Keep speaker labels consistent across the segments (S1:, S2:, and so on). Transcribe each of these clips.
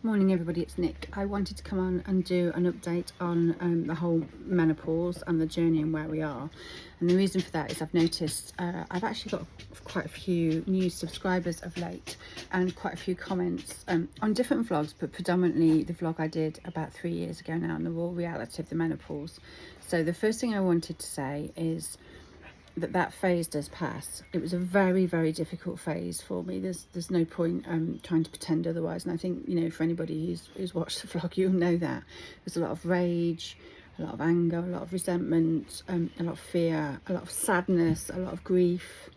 S1: Morning everybody, it's Nick. I wanted to come on and do an update on the whole menopause and the journey and where we are. And the reason for that is I've noticed I've actually got quite a few new subscribers of late and quite a few comments on different vlogs, but predominantly the vlog I did about 3 years ago now on the raw reality of the menopause. So the first thing I wanted to say is that phase does pass. It was a very, very difficult phase for me. There's no point trying to pretend otherwise. And I think, you know, for anybody who's watched the vlog, you'll know that there's a lot of rage, a lot of anger, a lot of resentment, a lot of fear, a lot of sadness, a lot of grief,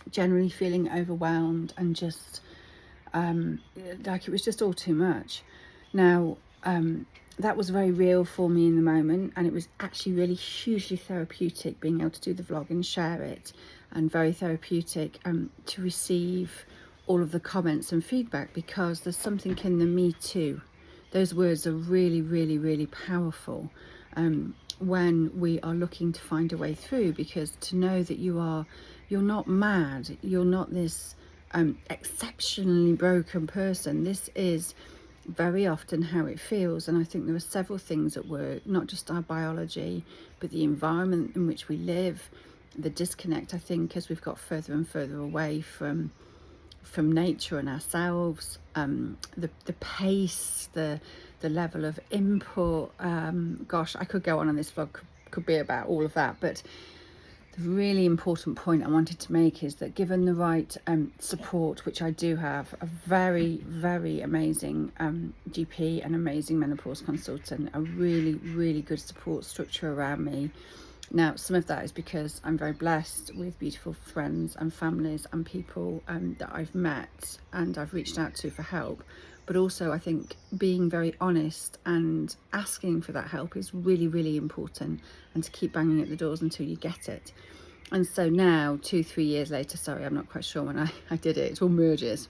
S1: generally feeling overwhelmed and just like it was just all too much. Now, that was very real for me in the moment, and it was actually really hugely therapeutic being able to do the vlog and share it, and very therapeutic to receive all of the comments and feedback, because there's something in the me too. Those words are really, really, really powerful when we are looking to find a way through, because to know that you're not mad, you're not this exceptionally broken person. This is very often how it feels, and I think there are several things at work, not just our biology, but the environment in which we live, the disconnect, I think, as we've got further and further away from nature and ourselves, the pace, the level of input. Gosh, I could go on this vlog could be about all of that, but the really important point I wanted to make is that given the right support, which I do have, a very, very amazing GP, an amazing menopause consultant, a really, really good support structure around me. Now, some of that is because I'm very blessed with beautiful friends and families and people that I've met and I've reached out to for help. But also, I think being very honest and asking for that help is really, really important, and to keep banging at the doors until you get it. And so now, 2-3 years later, sorry, I'm not quite sure when I did it, it all merges.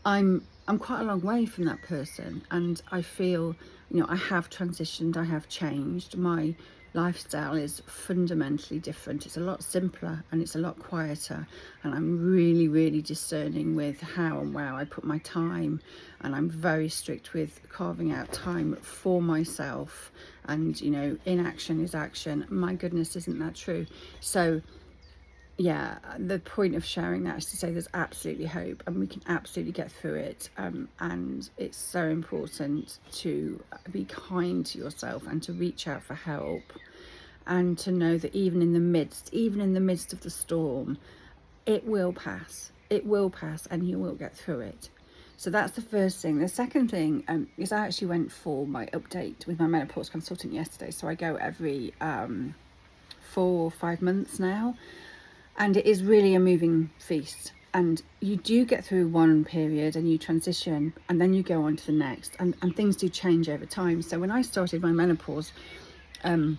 S1: I'm quite a long way from that person, and I feel, you know, I have transitioned, I have changed. My lifestyle is fundamentally different. It's a lot simpler and it's a lot quieter, and I'm really, really discerning with how and where I put my time, and I'm very strict with carving out time for myself. And, you know, inaction is action. My goodness, isn't that true? So yeah, the point of sharing that is to say there's absolutely hope, and we can absolutely get through it, and it's so important to be kind to yourself and to reach out for help, and to know that even in the midst of the storm, it will pass, and you will get through it. So that's the first thing. The second thing is I actually went for my update with my menopause consultant yesterday. So I go every 4 or 5 months now, and it is really a moving feast. And you do get through one period and you transition, and then you go on to the next, and things do change over time. So when I started my menopause, the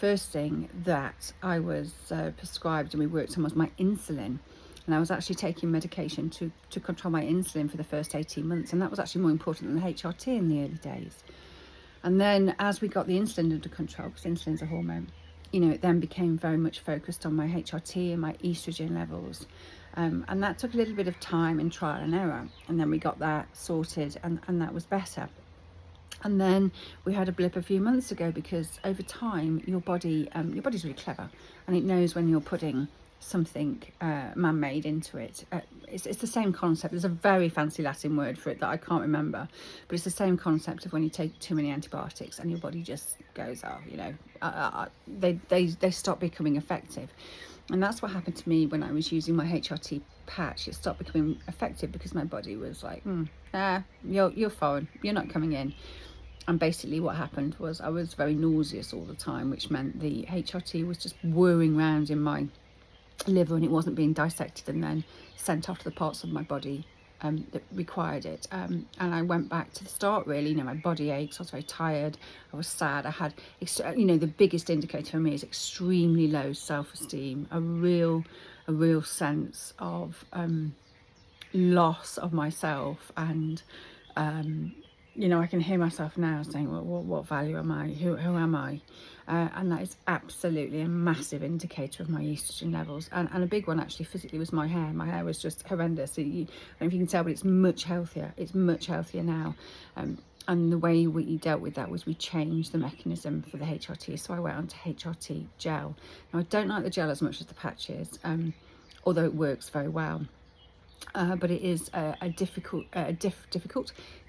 S1: first thing that I was prescribed and we worked on was my insulin. And I was actually taking medication to control my insulin for the first 18 months. And that was actually more important than the HRT in the early days. And then as we got the insulin under control, because insulin's a hormone, you know, it then became very much focused on my HRT and my estrogen levels. And that took a little bit of time and trial and error. And then we got that sorted, and that was better. And then we had a blip a few months ago, because over time your body's really clever, and it knows when you're putting something man-made into it. It's the same concept. There's a very fancy Latin word for it that I can't remember, but it's the same concept of when you take too many antibiotics and your body just goes, oh, you know, they stop becoming effective. And that's what happened to me when I was using my HRT patch. It stopped becoming effective because my body was like, you're foreign, you're not coming in. And basically what happened was I was very nauseous all the time, which meant the HRT was just whirring around in my liver, and it wasn't being dissected and then sent off to the parts of my body that required it. And I went back to the start, really. You know, my body aches, I was very tired, I was sad, I had, you know, the biggest indicator for me is extremely low self-esteem, a real sense of loss of myself, and you know, I can hear myself now saying, well, what value am I? Who am I? And that is absolutely a massive indicator of my estrogen levels. And a big one actually physically was my hair. My hair was just horrendous. So I don't know if you can tell, but it's much healthier. It's much healthier now. And the way we dealt with that was we changed the mechanism for the HRT. So I went on to HRT gel. Now, I don't like the gel as much as the patches, although it works very well. But it is a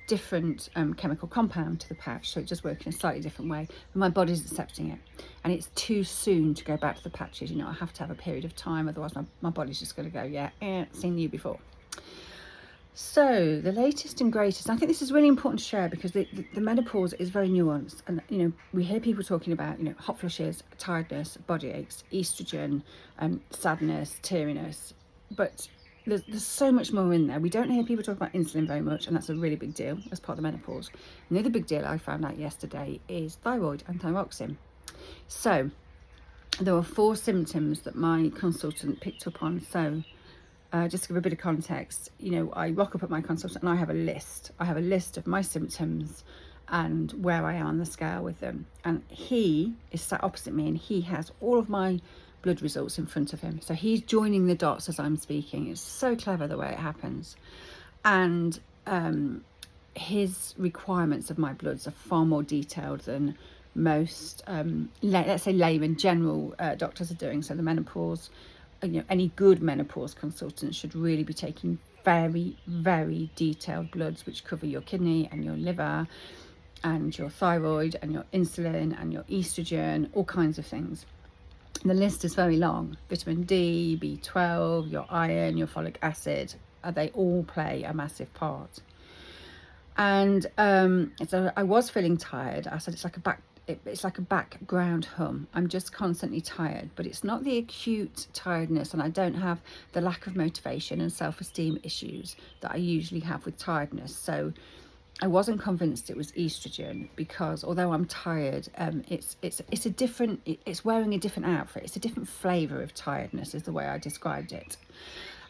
S1: different chemical compound to the patch, so it does work in a slightly different way, but my body's accepting it, and it's too soon to go back to the patches. You know, I have to have a period of time, otherwise my body's just going to go, yeah, seen you before. So the latest and greatest, I think this is really important to share, because the menopause is very nuanced, and you know, we hear people talking about, you know, hot flushes, tiredness, body aches, estrogen, sadness, teariness, but there's so much more in there. We don't hear people talk about insulin very much, and that's a really big deal as part of the menopause. And the other big deal I found out yesterday is thyroid and thyroxine. So there were 4 symptoms that my consultant picked up on. So just to give a bit of context, you know, I rock up at my consultant and I have a list. I have a list of my symptoms and where I am on the scale with them. And he is sat opposite me, and he has all of my blood results in front of him. So he's joining the dots as I'm speaking. It's so clever the way it happens. And his requirements of my bloods are far more detailed than most, let's say, layman general doctors are doing. So the menopause, you know, any good menopause consultant should really be taking very, very detailed bloods, which cover your kidney and your liver and your thyroid and your insulin and your estrogen, all kinds of things. The list is very long. Vitamin D, B12, your iron, your folic acid, they all play a massive part. And so I was feeling tired. I said it's like a background hum. I'm just constantly tired, but it's not the acute tiredness, and I don't have the lack of motivation and self-esteem issues that I usually have with tiredness. So I wasn't convinced it was estrogen, because although I'm tired, it's wearing a different outfit. It's a different flavour of tiredness is the way I described it.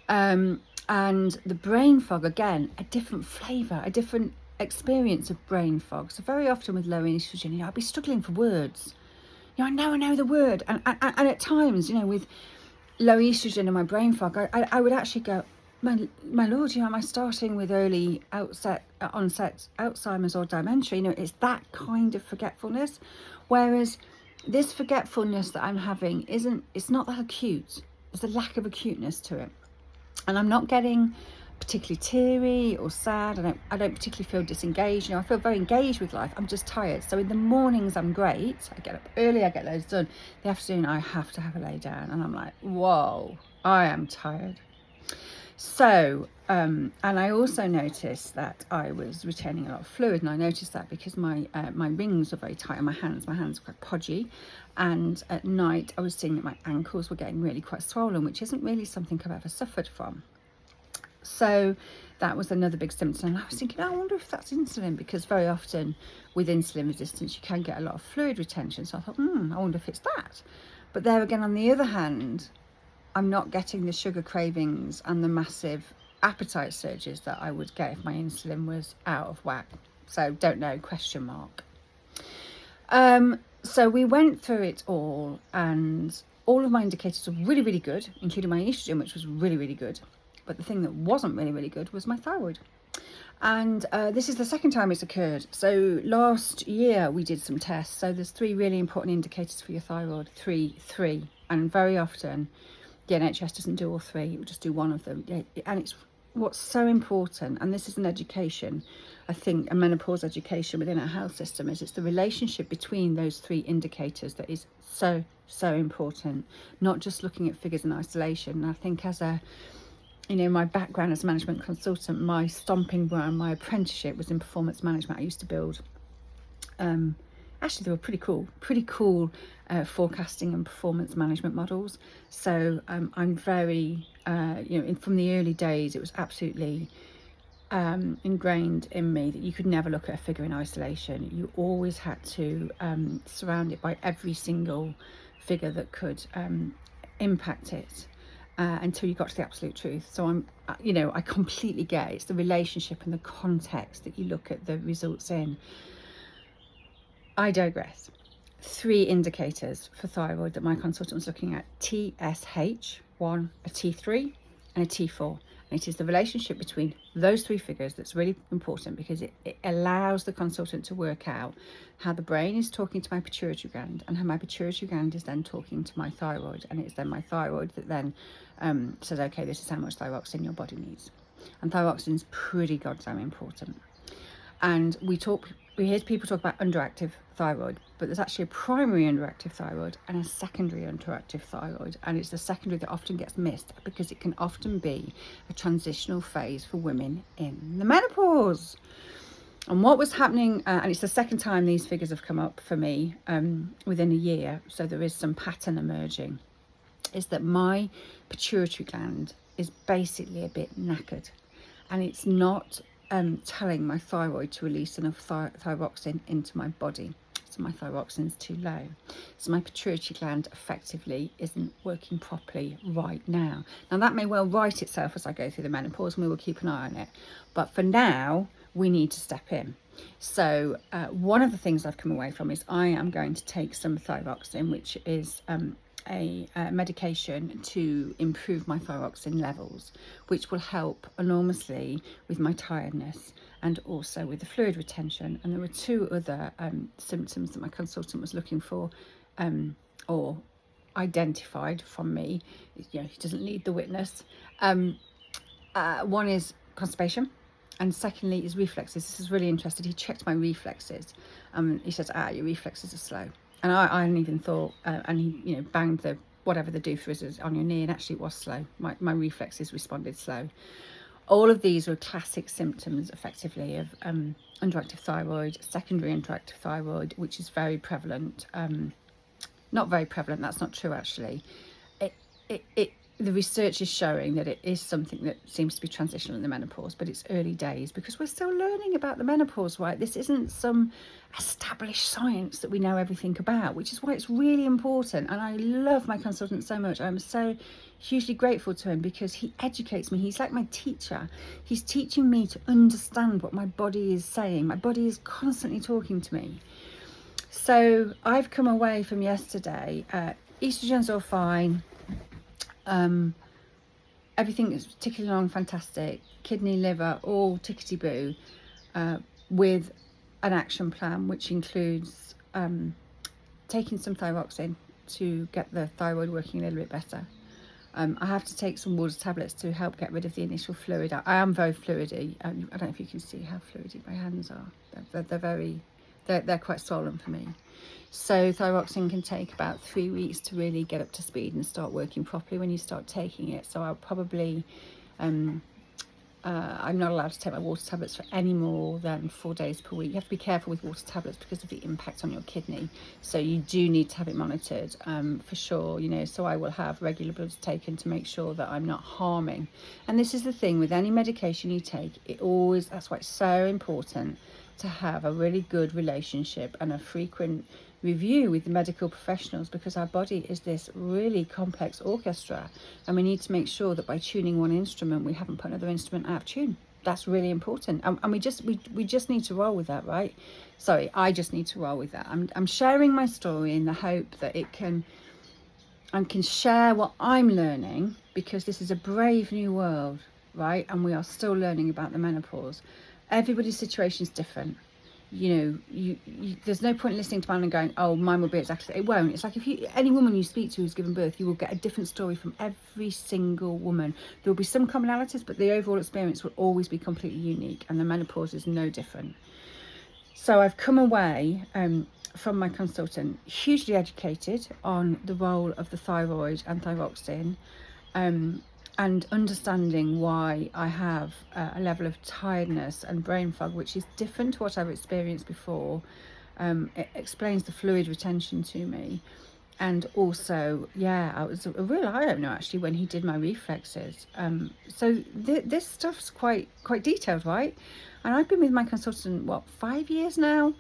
S1: And the brain fog, again, a different flavour, a different experience of brain fog. So very often with low estrogen, you know, I'd be struggling for words. You know, I know the word. And at times, you know, with low estrogen and my brain fog, I would actually go, my lord, you know, am I starting with early onset Alzheimer's or dementia? You know, it's that kind of forgetfulness. Whereas this forgetfulness that I'm having it's not that acute. There's a lack of acuteness to it. And I'm not getting particularly teary or sad. I don't particularly feel disengaged. You know, I feel very engaged with life. I'm just tired. So in the mornings I'm great. I get up early, I get loads done. The afternoon I have to have a lay down, and I'm like, whoa, I am tired. So, and I also noticed that I was retaining a lot of fluid, and I noticed that because my rings are very tight on my hands are quite podgy, and at night I was seeing that my ankles were getting really quite swollen, which isn't really something I've ever suffered from. So that was another big symptom, and I was thinking, I wonder if that's insulin, because very often with insulin resistance you can get a lot of fluid retention. So I thought, I wonder if it's that. But there again, on the other hand, I'm not getting the sugar cravings and the massive appetite surges that I would get if my insulin was out of whack. So don't know, question mark. So we went through it all, and all of my indicators were really, really good, including my estrogen, which was really, really good. But the thing that wasn't really, really good was my thyroid. And this is the second time it's occurred. So last year we did some tests. So there's 3 really important indicators for your thyroid, three. And very often the NHS doesn't do all 3, it will just do one of them. And it's what's so important, and this is an education, I think, a menopause education within our health system, is it's the relationship between those 3 indicators that is so, so important, not just looking at figures in isolation. And I think as a, you know, my background as a management consultant, my stomping ground, my apprenticeship was in performance management. I used to build, actually they were pretty cool forecasting and performance management models. So I'm very, you know, from the early days, it was absolutely ingrained in me that you could never look at a figure in isolation. You always had to surround it by every single figure that could impact it. until you got to the absolute truth. So I'm, you know, I completely get it. It's the relationship and the context that you look at the results in. I digress. 3 indicators for thyroid that my consultant was looking at: TSH1, a T3 and a T4. And it is the relationship between those 3 figures that's really important, because it allows the consultant to work out how the brain is talking to my pituitary gland, and how my pituitary gland is then talking to my thyroid, and it's then my thyroid that then says, okay, this is how much thyroxine your body needs. And thyroxine is pretty goddamn important. And we hear people talk about underactive thyroid, but there's actually a primary underactive thyroid and a secondary underactive thyroid. And it's the secondary that often gets missed, because it can often be a transitional phase for women in the menopause. And what was happening, and it's the second time these figures have come up for me within a year, so there is some pattern emerging, is that my pituitary gland is basically a bit knackered, and it's not telling my thyroid to release enough thyroxine into my body. So my thyroxine's too low. So my pituitary gland effectively isn't working properly right now. Now that may well right itself as I go through the menopause, and we will keep an eye on it. But for now, we need to step in. So one of the things I've come away from is I am going to take some thyroxine, which is a medication to improve my thyroxine levels, which will help enormously with my tiredness and also with the fluid retention. And there were 2 other symptoms that my consultant was looking for, or identified from me. You know, he doesn't need the witness. One is constipation, and secondly is reflexes. This is really interesting. He checked my reflexes. He says, your reflexes are slow. And I hadn't even thought, and he, you know, banged the whatever the doofus is on your knee, and actually it was slow. My reflexes responded slow. All of these were classic symptoms, effectively, of underactive thyroid, secondary underactive thyroid, which is very prevalent. Not very prevalent. That's not true, actually. The research is showing that it is something that seems to be transitional in the menopause, but it's early days, because we're still learning about the menopause, right? This isn't some established science that we know everything about, which is why it's really important. And I love my consultant so much. I'm so hugely grateful to him, because he educates me. He's like my teacher. He's teaching me to understand what my body is saying. My body is constantly talking to me. So I've come away from yesterday, estrogen's all fine. Everything is ticking along fantastic, kidney, liver, all tickety-boo, with an action plan, which includes taking some thyroxine to get the thyroid working a little bit better. I have to take some water tablets to help get rid of the initial fluid. I am very fluidy. I don't know if you can see how fluidy my hands are. They're quite swollen for me. So thyroxine can take about 3 weeks to really get up to speed and start working properly when you start taking it. So I'll probably, I'm not allowed to take my water tablets for any more than 4 days per week. You have to be careful with water tablets because of the impact on your kidney. So you do need to have it monitored, for sure, you know. So I will have regular bloods taken to make sure that I'm not harming. And this is the thing with any medication you take, that's why it's so important to have a really good relationship and a frequent review with the medical professionals, because our body is this really complex orchestra, and we need to make sure that by tuning one instrument, we haven't put another instrument out of tune. That's really important, and we just need to roll with that, right? Sorry, I just need to roll with that. I'm sharing my story in the hope that I can share what I'm learning, because this is a brave new world, right? And we are still learning about the menopause. Everybody's situation is different. You know, there's no point listening to mine and going, oh, mine will be exactly. It won't. It's like any woman you speak to who's given birth, you will get a different story from every single woman. There will be some commonalities, but the overall experience will always be completely unique, and the menopause is no different. So I've come away from my consultant hugely educated on the role of the thyroid and thyroxine, and understanding why I have a level of tiredness and brain fog, which is different to what I've experienced before. It explains the fluid retention to me. And also, I was a real eye-opener actually when he did my reflexes. So this stuff's quite detailed, right? And I've been with my consultant, 5 years now?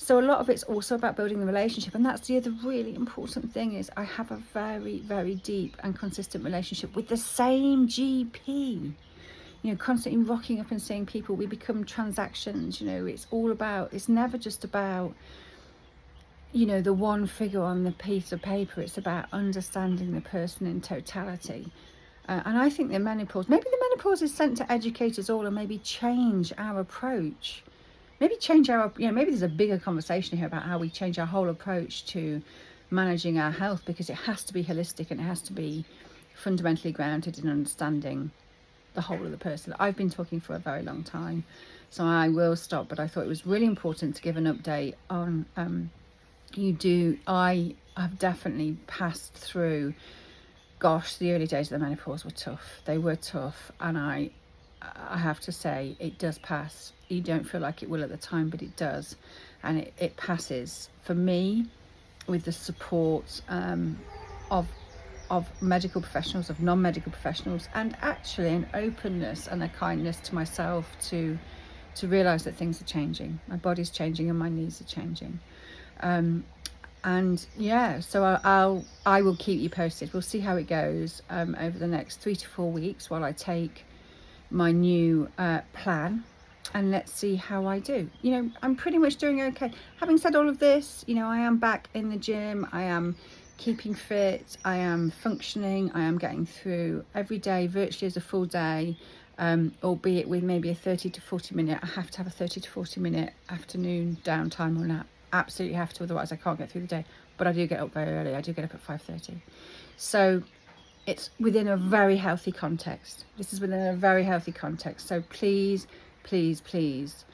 S1: So a lot of it's also about building the relationship, and that's the other really important thing, is I have a very, very deep and consistent relationship with the same GP. You know, constantly rocking up and seeing people. We become transactions. You know, it's all about, it's never just about, you know, the one figure on the piece of paper. It's about understanding the person in totality. And I think the menopause, maybe the menopause is sent to educate us all and maybe change our approach. Maybe change our, you know, maybe there's a bigger conversation here about how we change our whole approach to managing our health, because it has to be holistic and it has to be fundamentally grounded in understanding the whole of the person. I've been talking for a very long time, so I will stop, but I thought it was really important to give an update on I have definitely passed through, gosh, the early days of the menopause were tough. They were tough, and I have to say, it does pass. You don't feel like it will at the time, but it does, and it passes. For me, with the support of medical professionals, of non-medical professionals, and actually an openness and a kindness to myself to realize that things are changing. My body's changing and my needs are changing. And yeah, so I will keep you posted. We'll see how it goes over the next 3 to 4 weeks while I take my new plan, and let's see how I do. You know, I'm pretty much doing okay. Having said all of this, you know, I am back in the gym. I am keeping fit. I am functioning. I am getting through every day virtually as a full day, albeit with maybe a 30 to 40 minute. I have to have a 30 to 40 minute afternoon downtime or nap. Absolutely have to, otherwise I can't get through the day. But I do get up very early. I do get up at 5:30. So it's within a very healthy context. This is within a very healthy context. So please, please, please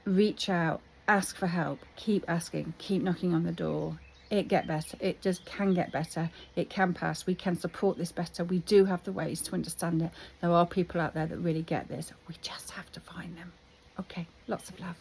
S1: reach out, ask for help, keep asking, keep knocking on the door. It get better. It just can get better. It can pass. We can support this better. We do have the ways to understand it. There are people out there that really get this. We just have to find them. Okay, lots of love.